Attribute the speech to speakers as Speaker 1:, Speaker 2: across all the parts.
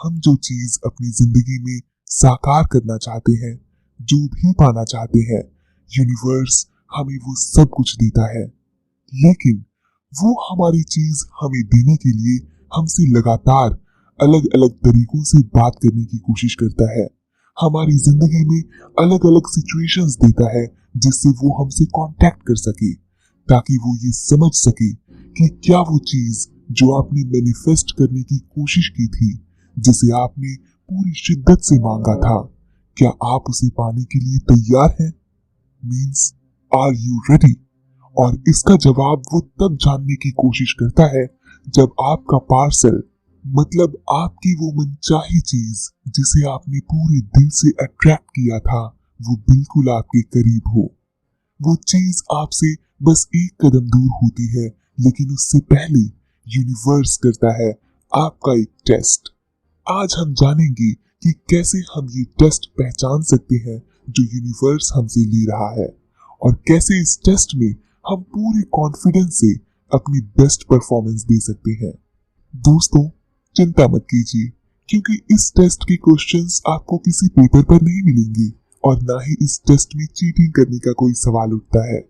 Speaker 1: हम जो चीज अपनी जिंदगी में साकार करना चाहते हैं, जो भी पाना चाहते हैं, यूनिवर्स हमें वो सब कुछ देता है। लेकिन वो हमारी चीज हमें देने के लिए हमसे लगातार अलग अलग तरीकों से बात करने की कोशिश करता है। हमारी जिंदगी में अलग अलग सिचुएशंस देता है जिससे वो हमसे कांटेक्ट कर सके, ताकि वो ये समझ सके कि क्या वो चीज जो आपने मैनिफेस्ट करने की कोशिश की थी, जिसे आपने पूरी शिद्दत से मांगा था, क्या आप उसे पाने के लिए तैयार हैं? Means, are you ready? और इसका जवाब वो तब जानने की कोशिश करता है जब आपका पार्सल, मतलब आपकी वो मनचाही चीज जिसे आपने पूरे दिल से अट्रैक्ट किया था, वो बिल्कुल आपके करीब हो। वो चीज आपसे बस एक कदम दूर होती है, लेकिन उससे पहले यूनिवर्स करता है आपका एक टेस्ट। आज हम जानेंगे कि कैसे हम ये टेस्ट पहचान सकते हैं जो यूनिवर्स हमसे ले रहा है, और कैसे इस टेस्ट में हम पूरे कॉन्फिडेंस से अपनी बेस्ट परफॉर्मेंस दे सकते हैं। दोस्तों, चिंता मत कीजिए, क्योंकि इस टेस्ट के क्वेश्चंस आपको किसी पेपर पर नहीं मिलेंगे, और ना ही इस टेस्ट में चीटिंग करने का कोई सवाल उठता है,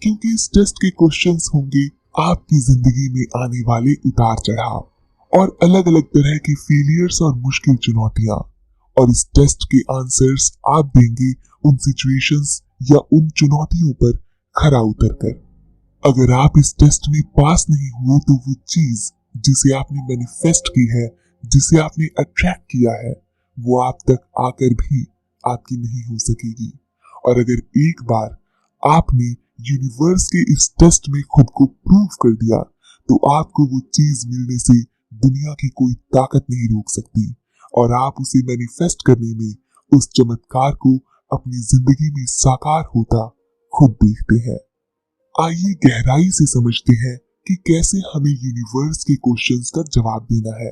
Speaker 1: क्योंकि इस टेस्ट के क्वेश्चंस होंगे आपकी जिंदगी में आने वाले उतार चढ़ाव और अलग अलग तरह के फेलियर्स और मुश्किल चुनौतियां। और इस टेस्ट के आंसर्स आप देंगे उन सिचुएशंस या उन चुनौतियों पर खरा उतरकर। अगर आप इस टेस्ट में पास नहीं हुए तो वो चीज जिसे आपने मैनिफेस्ट की है, जिसे आपने अट्रैक्ट किया है, वो आप तक आकर भी आपकी नहीं हो सकेगी। और अगर एक बार आपने यूनिवर्स के इस टेस्ट में खुद को प्रूव कर दिया, तो आपको वो चीज मिलने से दुनिया की कोई ताकत नहीं रोक सकती, और आप उसे मैनिफेस्ट करने में, उस चमत्कार को अपनी जिंदगी में साकार होता खुद देखते हैं। आइए गहराई से समझते हैं कि कैसे हमें यूनिवर्स के क्वेश्चंस का जवाब देना है,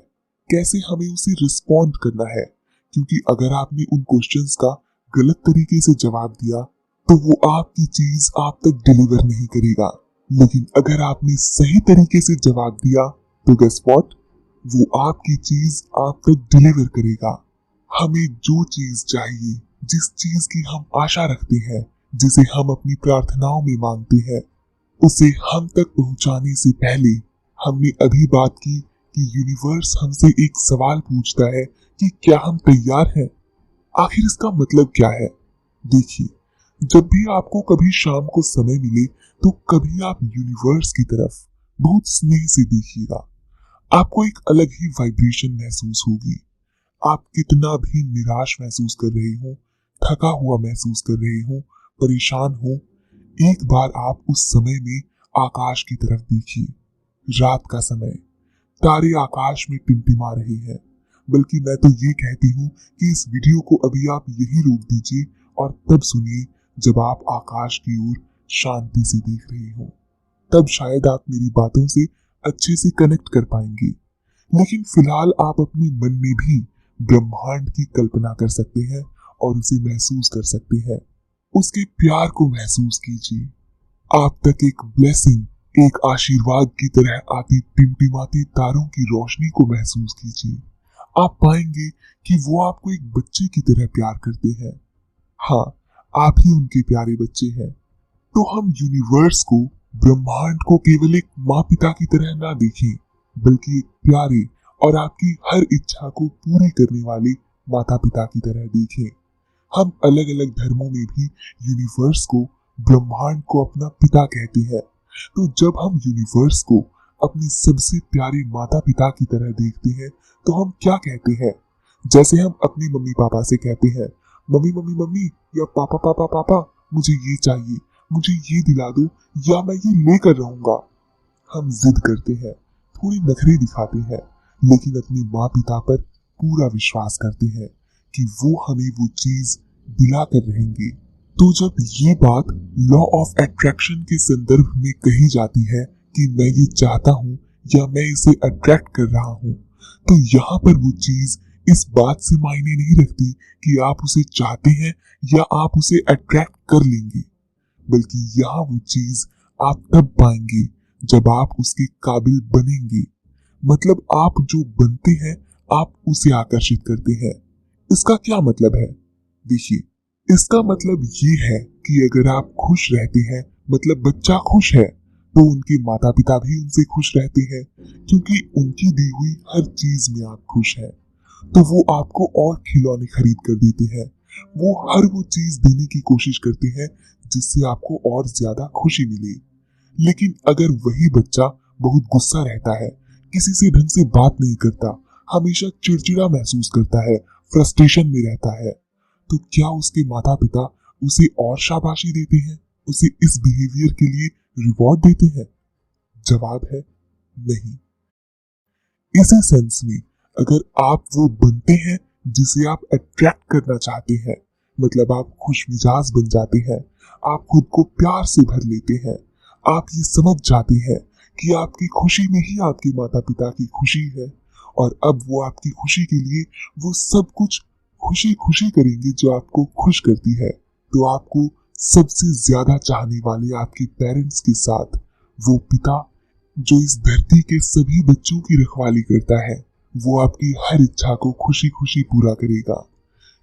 Speaker 1: कैसे हमें उसे रिस्पॉन्ड करना है। क्योंकि अगर आपने उन क्वेश्चंस का गलत तरीके से जवाब दिया तो वो आपकी चीज आप तक डिलीवर नहीं करेगा, लेकिन अगर आपने सही तरीके से जवाब दिया तो गेस व्हाट, वो आपकी चीज आप तक डिलीवर करेगा। हमें जो चीज चाहिए, जिस चीज की हम आशा रखते हैं, जिसे हम अपनी प्रार्थनाओं में मांगते हैं, उसे हम तक पहुंचाने से पहले हमने अभी बात की कि यूनिवर्स हमसे एक सवाल पूछता है कि क्या हम तैयार हैं। आखिर इसका मतलब क्या है? देखिए, जब भी आपको कभी शाम को समय मिले तो कभी आप यूनिवर्स की तरफ बहुत स्नेह से देखिएगा। आपको एक अलग ही वाइब्रेशन महसूस होगी। आप कितना भी निराश महसूस कर रहे हो, थका हुआ महसूस कर रहे हो, परेशान हो, एक बार आप उस समय में आकाश की तरफ देखिए। रात का समय, तारे आकाश में टिमटिमा रहे हैं। बल्कि मैं तो ये कहती हूँ कि इस वीडियो को अभी आप यही रोक दीजिए और तब सुनिए जब आप आकाश की ओर शांति से देख रहे हो। तब शायद आप मेरी बातों से अच्छे से कनेक्ट कर पाएंगे। लेकिन फिलहाल आप अपने मन में भी ब्रह्मांड की कल्पना कर सकते हैं और उसे महसूस कर सकते हैं। उसके प्यार को महसूस कीजिए। आप तक एक ब्लेसिंग, एक आशीर्वाद की तरह आती टिमटिमाती तारों की रोशनी को महसूस कीजिए। आप पाएंगे कि वो आपको एक बच्चे की तरह प्यार करते हैं। हाँ, आप ही उनके प्यारे बच्चे हैं। तो हम यूनिवर्स को, ब्रह्मांड को केवल एक माँ पिता की तरह ना देखें, बल्कि एक प्यारे और आपकी हर इच्छा को पूरी करने वाले माता पिता की तरह देखें। हम अलग अलग धर्मों में भी यूनिवर्स को, ब्रह्मांड को अपना पिता कहते हैं। तो जब हम यूनिवर्स को अपने सबसे प्यारे माता पिता की तरह देखते हैं तो हम क्या कहते हैं? जैसे हम अपनी मम्मी पापा से कहते हैं, मम्मी मम्मी मम्मी, या पापा पापा पापा, मुझे ये चाहिए, मुझे ये दिला दो, या मैं ये लेकर रहूंगा। हम जिद करते हैं, थोड़ी नखरे दिखाते हैं, लेकिन अपने माँ पिता पर पूरा विश्वास करते हैं कि वो हमें वो चीज दिला कर रहेंगे। तो जब ये बात लॉ ऑफ अट्रैक्शन के संदर्भ में कही जाती है कि मैं ये चाहता हूँ या मैं इसे अट्रैक्ट कर रहा हूँ, तो यहाँ पर वो चीज इस बात से मायने नहीं रखती कि आप उसे चाहते हैं या आप उसे अट्रैक्ट कर लेंगे, बल्कि यहाँ वो चीज आप तब पाएंगे जब आप उसके काबिल बनेंगे। मतलब आप जो बनते हैं आप उसे आकर्षित करते हैं। इसका क्या मतलब है? देखिए, इसका मतलब ये है कि अगर आप खुश रहते हैं, मतलब बच्चा खुश है, तो उनके माता पिता भी उनसे खुश रहते हैं, क्योंकि उनकी दी हुई हर चीज में आप खुश हैं। तो वो आपको और खिलौने खरीद कर देते हैं। वो हर वो चीज देने की कोशिश करते हैं जिससे आपको और ज्यादा खुशी मिले। लेकिन अगर वही बच्चा बहुत गुस्सा रहता है, किसी से ढंग से बात नहीं करता, हमेशा चिड़चिड़ा महसूस करता है, फ्रस्ट्रेशन में रहता है, तो क्या उसके माता पिता उसे और शाबाशी देते हैं, उसे इस बिहेवियर के लिए रिवॉर्ड देते हैं? जवाब है नहीं। इसी सेंस में अगर आप वो बनते हैं जिसे आप अट्रैक्ट करना चाहते हैं, मतलब आप खुश मिजाज बन जाते हैं, आप खुद को प्यार से भर लेते हैं, आप ये समझ जाते हैं कि आपकी खुशी में ही आपके माता पिता की खुशी है, और अब वो आपकी खुशी के लिए वो सब कुछ खुशी खुशी करेंगे जो आपको खुश करती है, तो आपको सबसे ज्यादा चाहने वाले आपके पेरेंट्स के साथ वो पिता जो इस धरती के सभी बच्चों की रखवाली करता है, वो आपकी हर इच्छा को खुशी खुशी पूरा करेगा।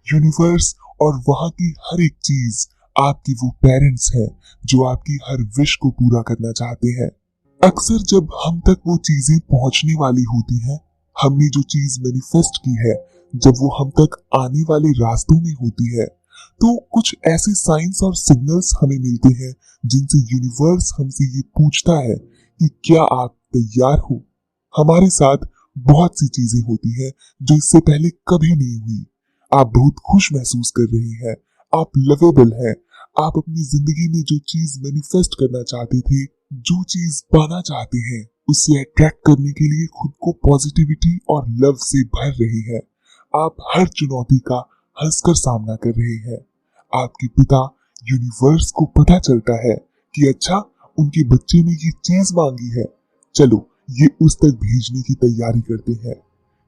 Speaker 1: यूनिवर्स और वहां की हर एक चीज आपकी वो पेरेंट्स हैं जो आपकी हर विश को पूरा करना चाहते हैं। अक्सर जब हम तक वो चीजें पहुंचने वाली होती हैं, हमने जो चीज मैनिफेस्ट की है, जब वो हम तक आने वाले रास्तों में होती है, तो कुछ ऐसे साइंस और सिग्नल्स हमें मिलते हैं जिनसे यूनिवर्स हमसे ये पूछता है कि क्या आप तैयार हो। हमारे साथ बहुत सी चीजें होती हैं जो इससे पहले कभी नहीं हुई। आप बहुत खुश महसूस कर रही हैं, आप लवेबल हैं, आप अपनी जिंदगी में जो चीज मैनिफेस्ट करना चाहते थे, जो चीज पाना चाहते हैं, उसे अट्रैक्ट करने के लिए खुद को पॉजिटिविटी और लव से भर रही है। आप हर चुनौती का हंसकर सामना कर रहे हैं। आपके पिता यूनिवर्स को पता चलता है कि अच्छा, उनके बच्चे ने ये चीज मांगी है, चलो ये उस तक भेजने की तैयारी करते हैं।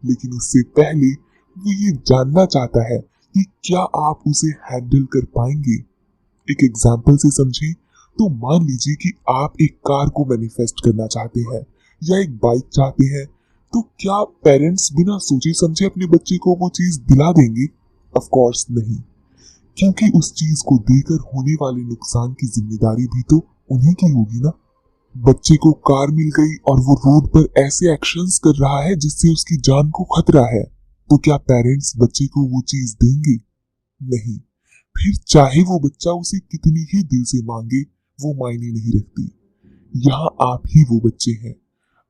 Speaker 1: लेकिन उससे पहले वो ये जानना चाहता है कि क्या आप उसे हैंडल कर पाएंगे। एक एग्जाम्पल से समझें तो मान लीजिए कि आप एक कार को मैनिफेस्ट करना चाहते हैं या एक बाइक चाहते हैं, तो क्या पेरेंट्स बिना सोचे समझे अपने बच्चे को वो चीज दिला देंगे? ऑफ कोर्स नहीं, क्योंकि उस चीज को देकर होने वाले नुकसान की जिम्मेदारी भी तो उन्हीं की होगी ना। बच्चे को कार मिल गई और वो रोड पर ऐसे एक्शंस कर रहा है जिससे उसकी जान को खतरा है, तो क्या पेरेंट्स बच्चे को वो चीज देंगे? नहीं। फिर चाहे वो बच्चा उसे कितनी ही दिल से मांगे, वो मायने नहीं रखती। यहाँ आप ही वो बच्चे हैं,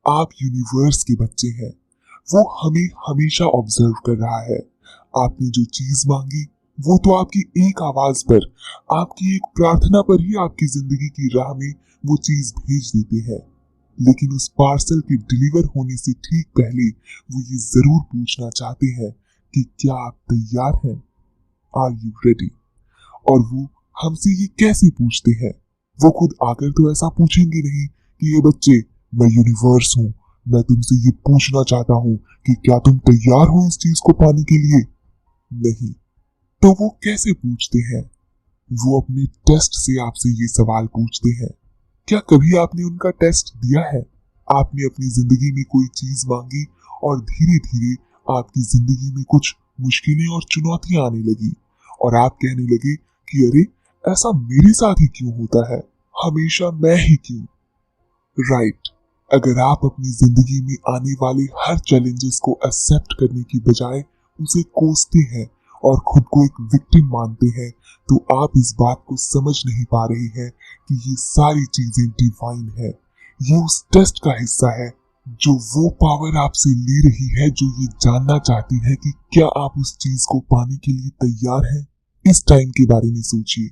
Speaker 1: आप यूनिवर्स के बच्चे हैं। वो हमें हमेशा ऑब्जर्व कर रहा है। आपने जो चीज मांगी वो तो आपकी एक आवाज पर, आपकी एक प्रार्थना पर ही आपकी जिंदगी की राह में वो चीज भेज देते हैं। लेकिन उस पार्सल के डिलीवर होने से ठीक पहले वो ये जरूर पूछना चाहते हैं कि क्या आप तैयार हैं? Are you ready? और वो हमसे ये कैसे पूछते हैं? वो खुद आकर तो ऐसा पूछेंगे नहीं कि ये बच्चे, मैं यूनिवर्स हूँ, मैं तुमसे ये पूछना चाहता हूँ कि क्या तुम तैयार हो इस चीज को पाने के लिए? नहीं। तो वो कैसे पूछते हैं? वो अपने टेस्ट से आपसे ये सवाल पूछते हैं। क्या कभी आपने उनका टेस्ट दिया है? आपने अपनी जिंदगी में कोई चीज मांगी और धीरे धीरे आपकी जिंदगी में कुछ मुश्किलें और चुनौतियां आने लगी और आप कहने लगे कि अरे, ऐसा मेरे साथ ही क्यों होता है, हमेशा मैं ही क्यों? राइट। अगर आप अपनी जिंदगी में आने वाले हर चैलेंजेस को एक्सेप्ट करने की बजाय उसे कोसते हैं और खुद को एक विक्टिम मानते हैं, तो आप इस बात को समझ नहीं पा रहे हैं कि ये सारी चीजें डिवाइन है। ये उस टेस्ट का हिस्सा है जो वो पावर आपसे ले रही है, जो ये जानना चाहती है कि क्या आप उस चीज को पाने के लिए तैयार हैं। इस टाइम के बारे में सोचिए।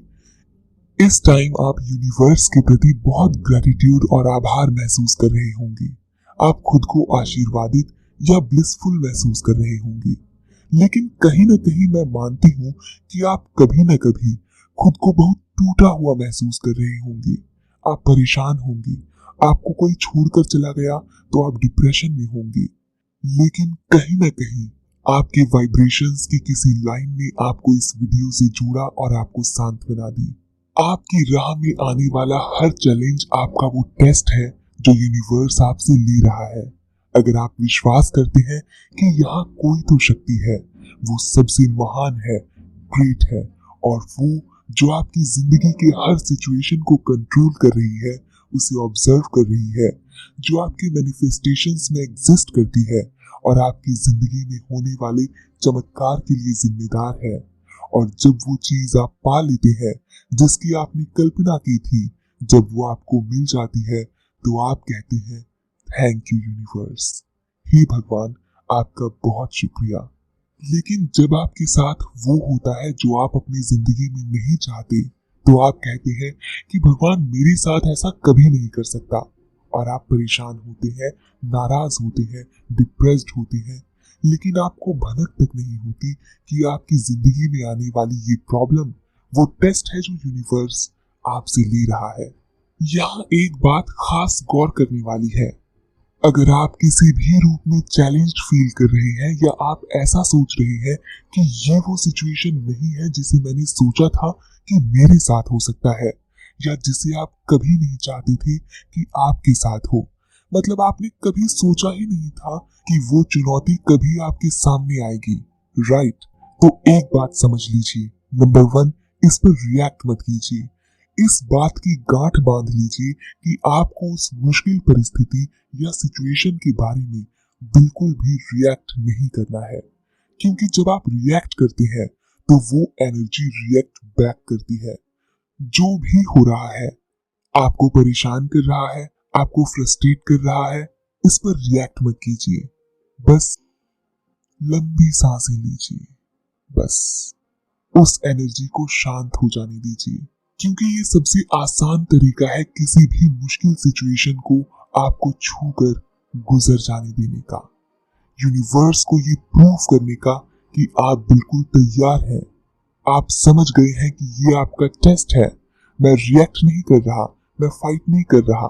Speaker 1: इस टाइम आप यूनिवर्स के प्रति बहुत ग्रेटिट्यूड और आभार महसूस कर रहे होंगे। आप खुद को आशीर्वादित या ब्लिसफुल महसूस कर रहे होंगे। लेकिन कहीं ना कहीं मैं मानती हूँ कि आप कभी न कभी खुद को बहुत टूटा हुआ महसूस कर रहे होंगे। आप परेशान होंगे, आपको कोई छोड़कर चला गया तो आप डिप्रेशन में होंगे। लेकिन कहीं ना कहीं आपके वाइब्रेशंस की किसी लाइन ने आपको इस वीडियो से जोड़ा और आपको सांत्वना दी। आपकी राह में आने वाला हर चैलेंज आपका वो टेस्ट है जो यूनिवर्स आपसे ले रहा है। अगर आप विश्वास करते हैं कि यहाँ कोई तो शक्ति है, वो सबसे महान है, ग्रेट है, और वो जो आपकी जिंदगी के हर सिचुएशन को कंट्रोल कर रही है, उसे ऑब्जर्व कर रही है, जो आपके मैनिफेस्टेशंस में एग्जिस्ट करती है और आपकी जिंदगी में होने वाले चमत्कार के लिए जिम्मेदार है। और जब वो चीज आप पा लेते हैं जिसकी आपने कल्पना की थी, जब वो आपको मिल जाती है, तो आप कहते हैं थैंक यू यूनिवर्स, हे भगवान, आपका बहुत शुक्रिया। लेकिन जब आपके साथ वो होता है जो आप अपनी जिंदगी में नहीं चाहते, तो आप कहते हैं कि भगवान मेरे साथ ऐसा कभी नहीं कर सकता, और आप परेशान होते हैं, नाराज होते हैं, डिप्रेस्ड होते हैं। लेकिन आपको भनक तक नहीं होती कि आपकी जिंदगी में आने वाली ये प्रॉब्लम वो टेस्ट है जो यूनिवर्स आपसे ले रहा है। यहाँ एक बात खास गौर करने वाली है। अगर आप किसी भी रूप में चैलेंज्ड फील कर रहे हैं या आप ऐसा सोच रहे हैं कि ये वो सिचुएशन नहीं है जिसे मैंने सोचा था कि मेरे साथ हो सकता है, या जिसे आप कभी नहीं चाहते थे कि आपके साथ हो, मतलब आपने कभी सोचा ही नहीं था कि वो चुनौती कभी आपके सामने आएगी, राइट? तो एक बात समझ लीजिए, नंबर 1, इस पर रिएक्ट मत कीजिए। इस बात की गांठ बांध लीजिए कि आपको उस मुश्किल परिस्थिति या सिचुएशन के बारे में बिल्कुल भी रिएक्ट नहीं करना है, क्योंकि जब आप रिएक्ट करते हैं तो वो एनर्जी रिएक्ट बैक करती है। जो भी हो रहा है, आपको परेशान कर रहा है, आपको फ्रस्ट्रेट कर रहा है, इस पर रिएक्ट मत कीजिए। बस लंबी सांसें लीजिए, बस उस एनर्जी को शांत हो जाने दीजिए, क्योंकि ये सबसे आसान तरीका है किसी भी मुश्किल सिचुएशन को आपको छूकर गुजर जाने देने का, यूनिवर्स को ये प्रूफ करने का कि आप बिल्कुल तैयार हैं। आप समझ गए हैं कि ये आपका टेस्ट है। मैं रिएक्ट नहीं कर रहा, मैं फाइट नहीं कर रहा।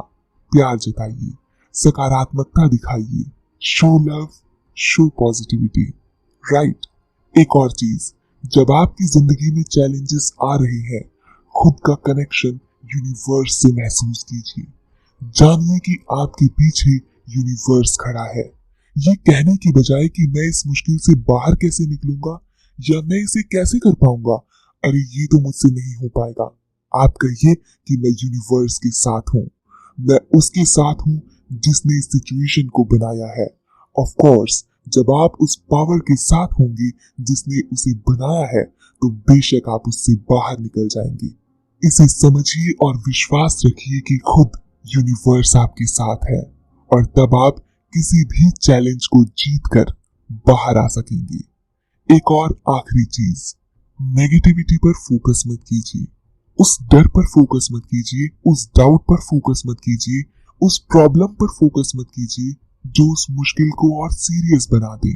Speaker 1: प्यार जताइए, सकारात्मकता दिखाइए, show love, show positivity, right? एक और चीज, जब आपकी जिंदगी में चैलेंजेस आ रहे हैं, खुद का कनेक्शन यूनिवर्स से महसूस कीजिए। जानिए कि आपके पीछे यूनिवर्स खड़ा है, ये कहने की बजाय कि मैं इस मुश्किल से बाहर कैसे निकलूंगा या मैं इसे कैसे कर पाऊंगा, अरे ये तो मुझसे नहीं हो पाएगा। आप कहिए कि मैं यूनिवर्स के साथ हूँ, मैं उसके साथ हूँ जिसने इस सिचुएशन को बनाया है। ऑफ कोर्स, जब आप उस पावर के साथ होंगे जिसने उसे बनाया है, तो बेशक आप उससे बाहर निकल जाएंगे। इसे समझिए और विश्वास रखिए कि खुद यूनिवर्स आपके साथ है, और तब आप किसी भी चैलेंज को जीतकर बाहर आ सकेंगे। एक और आखिरी चीज, नेगेटिविटी पर फोकस मत कीजिए, उस डर पर फोकस मत कीजिए, उस डाउट पर फोकस मत कीजिए, उस प्रॉब्लम पर फोकस मत कीजिए जो उस मुश्किल को और सीरियस बना दे।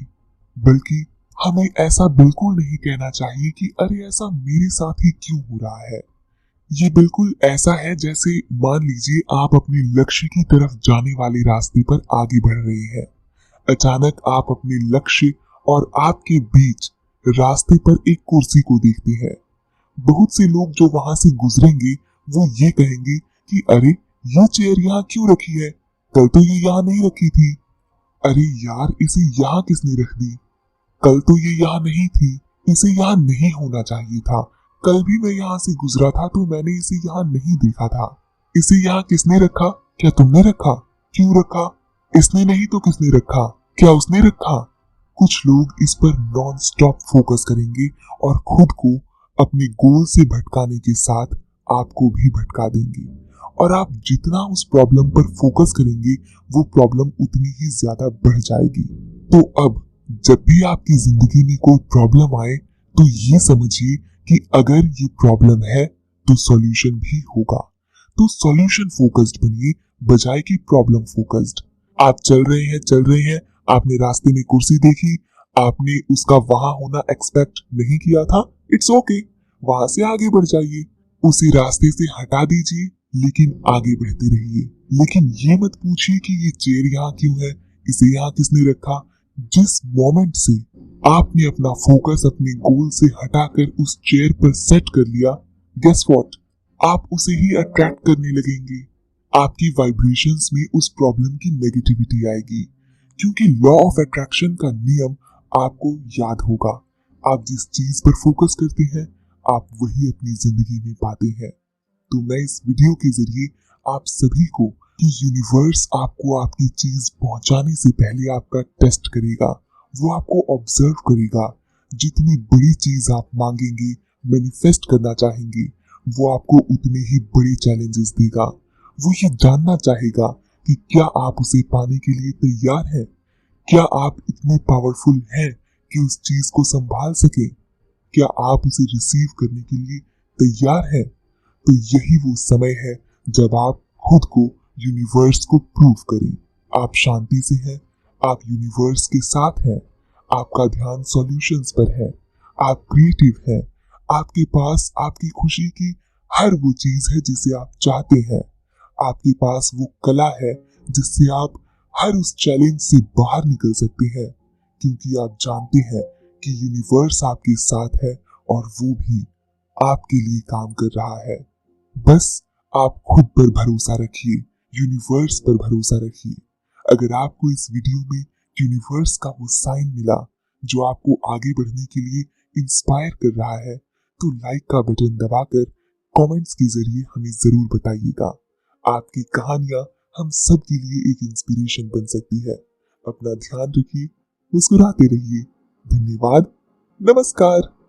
Speaker 1: बल्कि हमें ऐसा बिल्कुल नहीं कहना चाहिए कि अरे ऐसा मेरे साथ ही क्यों हो रहा है। ये बिल्कुल ऐसा है जैसे मान लीजिए आप अपने लक्ष्य की तरफ जाने वाले रास्ते पर आगे बढ़ रहे हैं। अचानक आप अपने लक्ष्य और आपके बीच रास्ते पर एक कुर्सी को देखते हैं। बहुत से लोग जो वहां से गुजरेंगे वो ये कहेंगे कि अरे ये चेयर यहाँ क्यों रखी है, कल तो ये यहाँ नहीं रखी थी। अरे यार, इसे यहाँ किसने रख दी, कल तो ये यहाँ नहीं थी, इसे यहाँ नहीं होना चाहिए था, कल भी मैं यहाँ से गुजरा था तो मैंने इसे यहाँ नहीं देखा था। इसे यहाँ किसने रखा, क्या तुमने रखा, क्यों रखा, इसने नहीं तो किसने रखा, क्या उसने रखा। कुछ लोग इस पर नॉन स्टॉप फोकस करेंगे और खुद को अपने गोल से भटकाने के साथ आपको भी भटका देंगे, और आप जितना उस प्रॉब्लम पर फोकस करेंगे वो प्रॉब्लम उतनी ही ज्यादा बढ़ जाएगी। तो अब जब भी आपकी जिंदगी में कोई प्रॉब्लम आए तो ये समझिए कि अगर ये प्रॉब्लम है तो सॉल्यूशन भी होगा। तो सॉल्यूशन फोकस्ड बनिए बजाय कि प्रॉब्लम फोकस्ड। आप चल रहे हैं, आपने रास्ते में कुर्सी देखी, आपने उसका वहां होना एक्सपेक्ट नहीं किया था, इट्स ओके, वहां से आगे बढ़ जाइए, उसी रास्ते से हटा दीजिए, लेकिन आगे बढ़ते रहिए। लेकिन ये मत पूछिए कि ये चेयर यहाँ क्यों है, इसे यहाँ किसने रखा। जिस मोमेंट से आपने अपना फोकस अपने गोल से हटाकर उस चेयर पर सेट कर लिया, गेस व्हाट, आप उसे ही अट्रैक्ट करने लगेंगे। आपकी वाइब्रेशंस में उस प्रॉब्लम की नेगेटिविटी आएगी, क्योंकि लॉ ऑफ अट्रैक्शन का नियम आपको याद होगा। आप जिस चीज पर फोकस करते हैं आप वही अपनी जिंदगी में पाते हैं। तो मैं इस वीडियो के जरिए आप सभी को कि यूनिवर्स आपको आपकी चीज पहुंचाने से पहले आपका टेस्ट करेगा। वो आपको ऑब्जर्व करेगा। जितनी बड़ी चीज आप मांगेंगे, मैनिफेस्ट करना चाहेंगे, वो आपको उतने ही बड़े चैलेंजेस देगा। वो ये जानना चाहेगा कि क्या आप उसे पाने के लिए तैयार हैं। क्या आप इतने पावरफुल हैं कि उस चीज को संभाल सके। क्या आप उसे रिसीव करने के लिए तैयार हैं। तो यही वो समय है जब आप खुद को यूनिवर्स को प्रूव करें। आप शांति से हैं, आप यूनिवर्स के साथ हैं, आपका ध्यान सॉल्यूशंस पर है, आप क्रिएटिव हैं, आपके पास आपकी खुशी की हर वो चीज है जिसे आप चाहते हैं। आपके पास वो कला है जिससे आप हर उस चैलेंज से बाहर निकल सकते हैं, क्योंकि आप जानते हैं कि यूनिवर्स आपके साथ है और वो भी आपके लिए काम कर रहा है। बस आप खुद पर भरोसा रखिए, यूनिवर्स पर भरोसा रखिए। अगर आपको इस वीडियो में यूनिवर्स का वो साइन मिला जो आपको आगे बढ़ने के लिए इंस्पायर कर रहा है, तो लाइक का बटन दबाकर कमेंट्स के जरिए हमें जरूर बताइएगा। आपकी कहानियां हम सब के लिए एक इंस्पिरेशन बन सकती है। अपना ध्यान रखिए, मुस्कुराते रहिए। धन्यवाद। नमस्कार।